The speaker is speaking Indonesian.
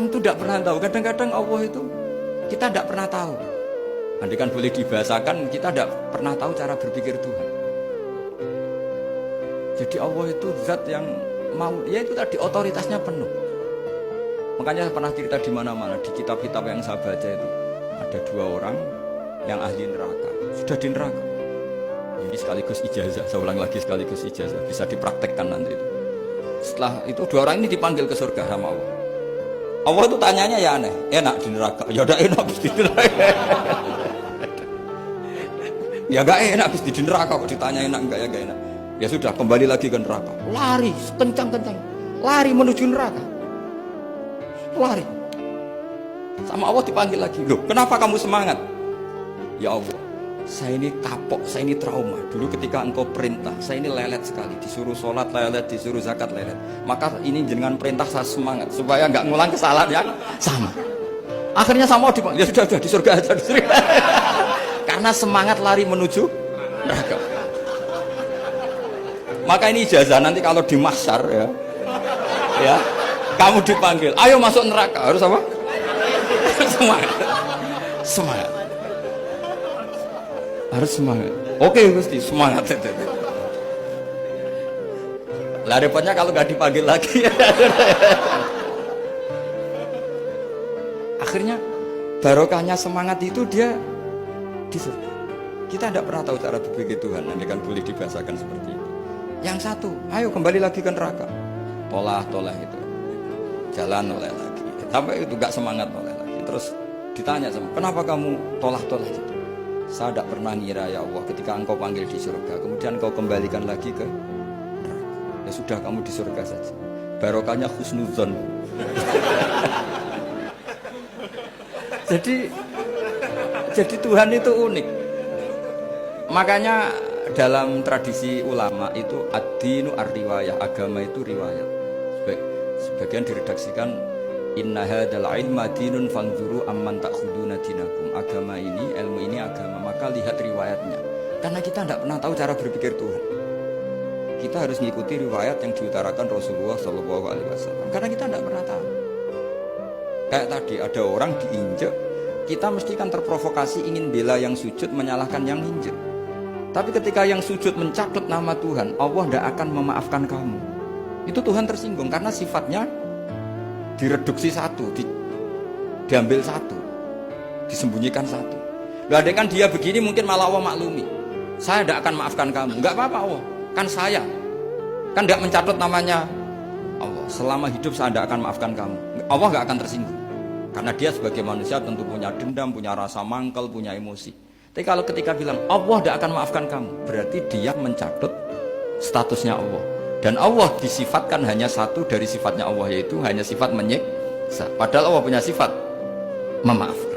orang itu tidak pernah tahu. Kadang-kadang Allah itu kita tidak pernah tahu. Andai kan boleh dibahasakan, kita tidak pernah tahu cara berpikir Tuhan. Jadi Allah itu zat yang mau, ya itu tadi otoritasnya penuh. Makanya saya pernah cerita di mana-mana, di kitab-kitab yang saya baca itu ada 2 orang yang ahli neraka, sudah di neraka. Ini sekaligus ijazah, saya ulang lagi sekaligus ijazah, bisa dipraktekkan nanti itu. Setelah itu 2 orang ini dipanggil ke surga sama Allah. Allah itu tanyanya ya aneh, enak di neraka, ya udah enak di neraka. Ya gak enak di neraka kok ditanya enak enggak, ya gak enak. Ya sudah kembali lagi ke neraka, lari kencang-kencang, lari menuju neraka, lari. Sama Allah dipanggil lagi, loh kenapa kamu semangat? Ya Allah, saya ini kapok, saya ini trauma. Dulu ketika engkau perintah, saya ini lelet sekali. Disuruh sholat lelet, disuruh zakat lelet. Maka ini dengan perintah saya semangat supaya nggak ngulang kesalahan yang sama. Akhirnya sama dipanggil, ya sudah di surga aja, di surga. Karena semangat lari menuju neraka. Maka ini ijazah nanti kalau di mahsyar ya, kamu dipanggil, ayo masuk neraka, harus apa? Semangat, semangat. Harus semangat. Oke Gusti, semangat. Lah repotnya kalau nggak dipanggil lagi. Akhirnya barokahnya semangat itu dia di surga. Kita tidak pernah tahu cara berpikir Tuhan. Nanti kan boleh dibahasakan seperti itu. Yang satu, ayo kembali lagi ke neraka. Tolah itu, jalan oleh lagi. Sampai itu nggak semangat oleh lagi. Terus ditanya sama, kenapa kamu tolah itu? Saya tidak pernah ngira ya Allah ketika engkau panggil di surga kemudian engkau kembalikan lagi ke neraka. Ya sudah kamu di surga saja, barokahnya husnuzon. jadi Tuhan itu unik. Makanya dalam tradisi ulama itu ad-dinu ar-riwayah, agama itu riwayat. Sebagian diredaksikan inna hadzal ilma dinun fanzuru amman ta'khuduna dinakum. Agama ini, ilmu ini agama, maka lihat riwayatnya. Karena kita tidak pernah tahu cara berpikir Tuhan. Kita harus mengikuti riwayat yang diutarakan Rasulullah SAW. Karena kita tidak pernah tahu. Kayak tadi ada orang diinjek, kita mesti kan terprovokasi ingin bela yang sujud menyalahkan yang injek. Tapi ketika yang sujud mencatut nama Tuhan, Allah tidak akan memaafkan kamu. Itu Tuhan tersinggung karena sifatnya direduksi satu, diambil satu, disembunyikan satu. Loh, ada kan dia begini mungkin malah Allah maklumi. Saya tidak akan maafkan kamu. Enggak apa-apa Allah, kan saya. Kan tidak mencatut namanya Allah. Selama hidup saya tidak akan maafkan kamu. Allah enggak akan tersinggung. Karena dia sebagai manusia tentu punya dendam, punya rasa mangkel, punya emosi. Tapi kalau ketika bilang Allah tidak akan maafkan kamu, berarti dia mencatut statusnya Allah. Dan Allah disifatkan hanya satu dari sifatnya Allah, yaitu hanya sifat menyiksa. Padahal Allah punya sifat memaafkan.